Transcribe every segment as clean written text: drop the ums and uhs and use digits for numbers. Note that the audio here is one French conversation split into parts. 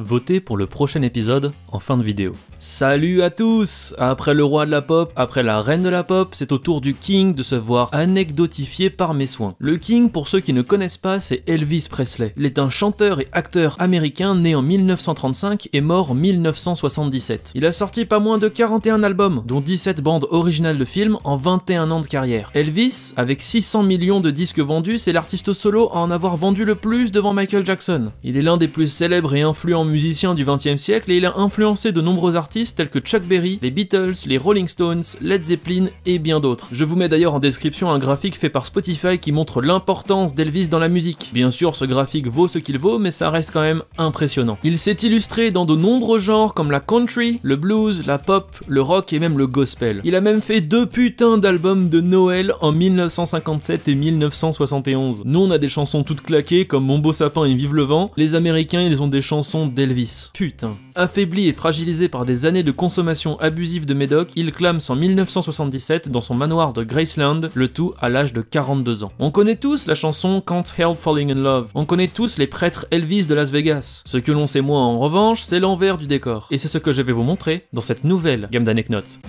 Votez pour le prochain épisode en fin de vidéo. Salut à tous! Après le roi de la pop, après la reine de la pop, c'est au tour du King de se voir anecdotifié par mes soins. Le King, pour ceux qui ne connaissent pas, c'est Elvis Presley. Il est un chanteur et acteur américain né en 1935 et mort en 1977. Il a sorti pas moins de 41 albums, dont 17 bandes originales de films en 21 ans de carrière. Elvis, avec 600 millions de disques vendus, c'est l'artiste solo à en avoir vendu le plus devant Michael Jackson. Il est l'un des plus célèbres et influents musicien du XXe siècle et il a influencé de nombreux artistes tels que Chuck Berry, les Beatles, les Rolling Stones, Led Zeppelin et bien d'autres. Je vous mets d'ailleurs en description un graphique fait par Spotify qui montre l'importance d'Elvis dans la musique. Bien sûr, ce graphique vaut ce qu'il vaut, mais ça reste quand même impressionnant. Il s'est illustré dans de nombreux genres comme la country, le blues, la pop, le rock et même le gospel. Il a même fait 2 putains d'albums de Noël en 1957 et 1971. Nous on a des chansons toutes claquées comme Mon beau sapin et Vive le vent. Les Américains ils ont des chansons d'Elvis. Putain. Affaibli et fragilisé par des années de consommation abusive de médoc, il clame en 1977 dans son manoir de Graceland, le tout à l'âge de 42 ans. On connaît tous la chanson Can't Help Falling in Love. On connaît tous les prêtres Elvis de Las Vegas. Ce que l'on sait moins en revanche, c'est l'envers du décor. Et c'est ce que je vais vous montrer dans cette nouvelle gamme d'anecdotes.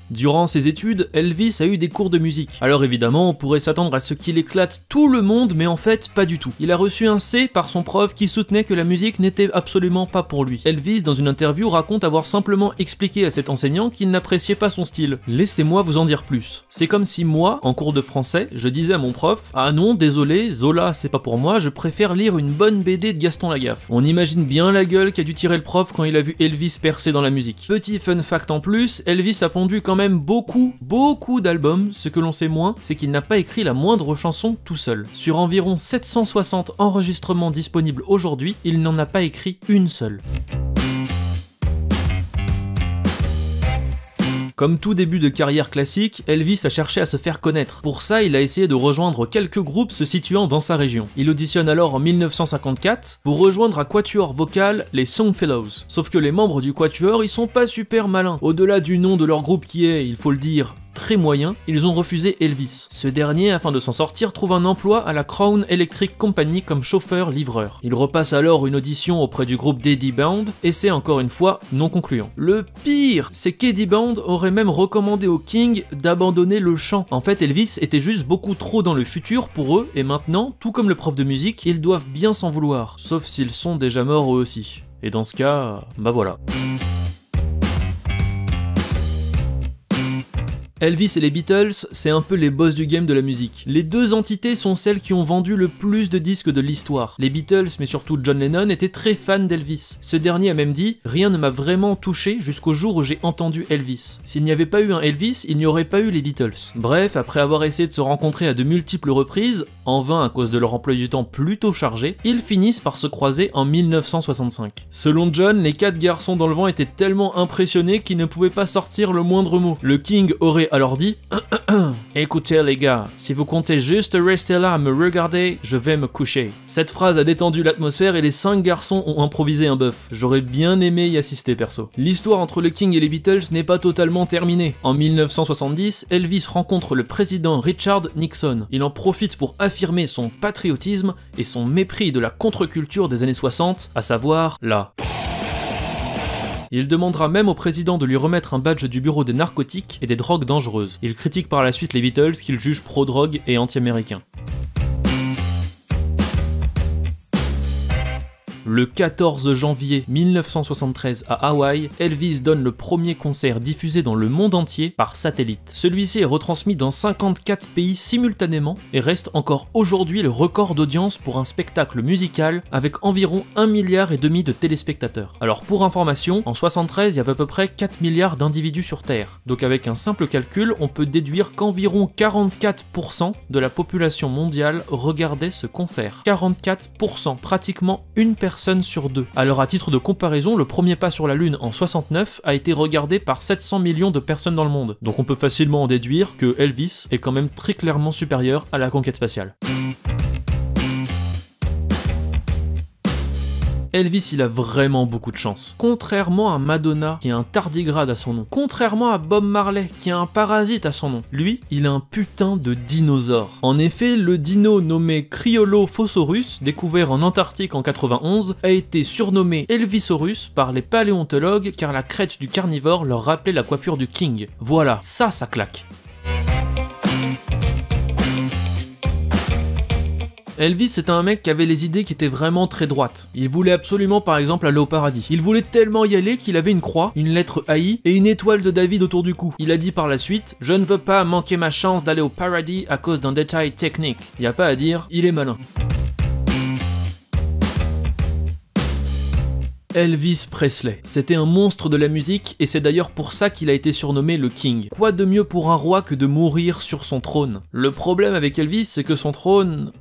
Durant ses études, Elvis a eu des cours de musique. Alors évidemment, on pourrait s'attendre à ce qu'il éclate tout le monde, mais en fait, pas du tout. Il a reçu un C par son prof qui soutenait que la musique n'était absolument pas pour lui. Elvis, dans une interview, raconte avoir simplement expliqué à cet enseignant qu'il n'appréciait pas son style. Laissez-moi vous en dire plus. C'est comme si moi, en cours de français, je disais à mon prof « Ah non, désolé, Zola, c'est pas pour moi, je préfère lire une bonne BD de Gaston Lagaffe. » On imagine bien la gueule qu'a dû tirer le prof quand il a vu Elvis percer dans la musique. Petit fun fact en plus, Elvis a pondu quand même beaucoup d'albums. Ce que l'on sait moins, c'est qu'il n'a pas écrit la moindre chanson tout seul. Sur environ 760 enregistrements disponibles aujourd'hui, il n'en a pas écrit une seule. Comme tout début de carrière classique, Elvis a cherché à se faire connaître. Pour ça, il a essayé de rejoindre quelques groupes se situant dans sa région. Il auditionne alors en 1954 pour rejoindre un quatuor vocal, les Songfellows. Sauf que les membres du quatuor, ils sont pas super malins. Au-delà du nom de leur groupe qui est, il faut le dire, très moyen, ils ont refusé Elvis. Ce dernier, afin de s'en sortir, trouve un emploi à la Crown Electric Company comme chauffeur-livreur. Il repasse alors une audition auprès du groupe d'Eddie Bond, et c'est encore une fois non concluant. Le pire, c'est qu'Eddie Bond aurait même recommandé au King d'abandonner le chant. En fait, Elvis était juste beaucoup trop dans le futur pour eux, et maintenant, tout comme le prof de musique, ils doivent bien s'en vouloir. Sauf s'ils sont déjà morts eux aussi. Et dans ce cas, bah voilà. Elvis et les Beatles, c'est un peu les boss du game de la musique. Les deux entités sont celles qui ont vendu le plus de disques de l'histoire. Les Beatles, mais surtout John Lennon, étaient très fans d'Elvis. Ce dernier a même dit « Rien ne m'a vraiment touché jusqu'au jour où j'ai entendu Elvis. S'il n'y avait pas eu un Elvis, il n'y aurait pas eu les Beatles. » Bref, après avoir essayé de se rencontrer à de multiples reprises, en vain à cause de leur emploi du temps plutôt chargé, ils finissent par se croiser en 1965. Selon John, les 4 garçons dans le vent étaient tellement impressionnés qu'ils ne pouvaient pas sortir le moindre mot. Le King aurait alors dit « Écoutez les gars, si vous comptez juste rester là à me regarder, je vais me coucher. » Cette phrase a détendu l'atmosphère et les 5 garçons ont improvisé un bœuf. J'aurais bien aimé y assister perso. L'histoire entre le King et les Beatles n'est pas totalement terminée. En 1970, Elvis rencontre le président Richard Nixon. Il en profite pour affirmer son patriotisme et son mépris de la contre-culture des années 60, à savoir la... Il demandera même au président de lui remettre un badge du bureau des narcotiques et des drogues dangereuses. Il critique par la suite les Beatles qu'il juge pro-drogue et anti-américains. Le 14 janvier 1973 à Hawaï, Elvis donne le premier concert diffusé dans le monde entier par satellite. Celui-ci est retransmis dans 54 pays simultanément et reste encore aujourd'hui le record d'audience pour un spectacle musical avec environ 1,5 milliard de téléspectateurs. Alors pour information, en 73, il y avait à peu près 4 milliards d'individus sur Terre. Donc avec un simple calcul, on peut déduire qu'environ 44% de la population mondiale regardait ce concert. 44%, pratiquement une personne sur 2. Alors à titre de comparaison, le premier pas sur la Lune en 69 a été regardé par 700 millions de personnes dans le monde. Donc on peut facilement en déduire que Elvis est quand même très clairement supérieur à la conquête spatiale. Elvis, il a vraiment beaucoup de chance. Contrairement à Madonna, qui a un tardigrade à son nom, contrairement à Bob Marley, qui a un parasite à son nom, lui, il a un putain de dinosaure. En effet, le dino nommé Cryolophosaurus, découvert en Antarctique en 91, a été surnommé Elvisaurus par les paléontologues car la crête du carnivore leur rappelait la coiffure du King. Voilà, ça claque. Elvis, c'était un mec qui avait les idées qui étaient vraiment très droites. Il voulait absolument par exemple aller au paradis. Il voulait tellement y aller qu'il avait une croix, une lettre AI et une étoile de David autour du cou. Il a dit par la suite « Je ne veux pas manquer ma chance d'aller au paradis à cause d'un détail technique ». Y a pas à dire, il est malin. Elvis Presley. C'était un monstre de la musique et c'est d'ailleurs pour ça qu'il a été surnommé le King. Quoi de mieux pour un roi que de mourir sur son trône? Le problème avec Elvis, c'est que son trône,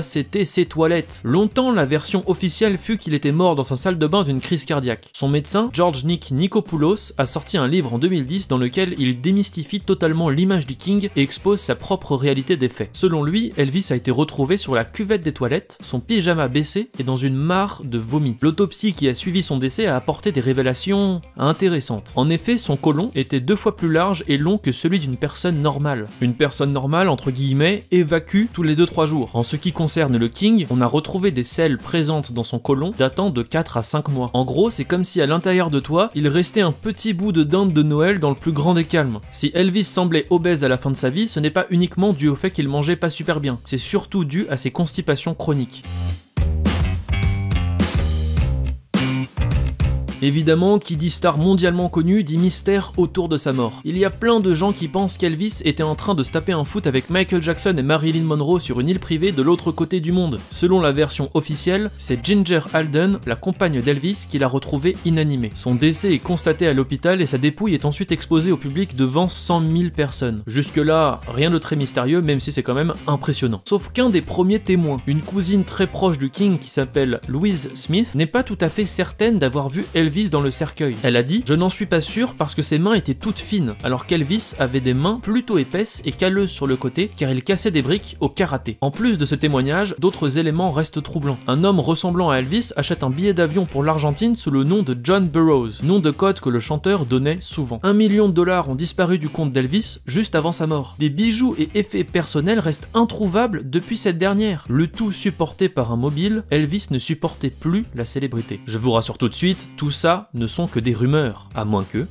c'était ses toilettes. Longtemps, la version officielle fut qu'il était mort dans sa salle de bain d'une crise cardiaque. Son médecin, George Nick Nikopoulos, a sorti un livre en 2010 dans lequel il démystifie totalement l'image du King et expose sa propre réalité des faits. Selon lui, Elvis a été retrouvé sur la cuvette des toilettes, son pyjama baissé et dans une mare de vomi. L'autopsie qui a suivi son décès a apporté des révélations intéressantes. En effet, son côlon était 2 fois plus large et long que celui d'une personne normale. Une personne normale, entre guillemets, évacue tous les 2-3 jours. En ce qui concerne le King, on a retrouvé des selles présentes dans son côlon datant de 4 à 5 mois. En gros, c'est comme si à l'intérieur de toi, il restait un petit bout de dinde de Noël dans le plus grand des calmes. Si Elvis semblait obèse à la fin de sa vie, ce n'est pas uniquement dû au fait qu'il mangeait pas super bien. C'est surtout dû à ses constipations chroniques. Évidemment, qui dit star mondialement connue dit mystère autour de sa mort. Il y a plein de gens qui pensent qu'Elvis était en train de se taper un foot avec Michael Jackson et Marilyn Monroe sur une île privée de l'autre côté du monde. Selon la version officielle, c'est Ginger Alden, la compagne d'Elvis, qui l'a retrouvé inanimé. Son décès est constaté à l'hôpital et sa dépouille est ensuite exposée au public devant 100 000 personnes. Jusque là, rien de très mystérieux, même si c'est quand même impressionnant. Sauf qu'un des premiers témoins, une cousine très proche du King qui s'appelle Louise Smith, n'est pas tout à fait certaine d'avoir vu Elvis dans le cercueil. Elle a dit « Je n'en suis pas sûre parce que ses mains étaient toutes fines, alors qu'Elvis avait des mains plutôt épaisses et calleuses sur le côté car il cassait des briques au karaté. » En plus de ce témoignage, d'autres éléments restent troublants. Un homme ressemblant à Elvis achète un billet d'avion pour l'Argentine sous le nom de John Burroughs, nom de code que le chanteur donnait souvent. 1 million de dollars ont disparu du compte d'Elvis juste avant sa mort. Des bijoux et effets personnels restent introuvables depuis cette dernière. Le tout supporté par un mobile, Elvis ne supportait plus la célébrité. Je vous rassure tout de suite, tout ça ne sont que des rumeurs, à moins que...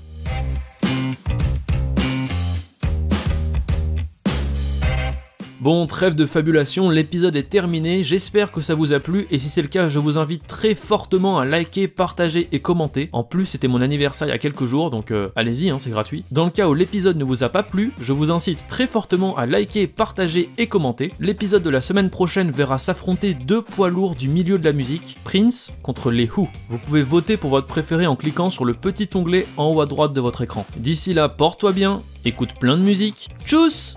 Bon, trêve de fabulation, l'épisode est terminé, j'espère que ça vous a plu et si c'est le cas, je vous invite très fortement à liker, partager et commenter. En plus, c'était mon anniversaire il y a quelques jours, donc allez-y, c'est gratuit. Dans le cas où l'épisode ne vous a pas plu, je vous incite très fortement à liker, partager et commenter. L'épisode de la semaine prochaine verra s'affronter 2 poids lourds du milieu de la musique, Prince contre les Who. Vous pouvez voter pour votre préféré en cliquant sur le petit onglet en haut à droite de votre écran. D'ici là, porte-toi bien, écoute plein de musique, tchuss!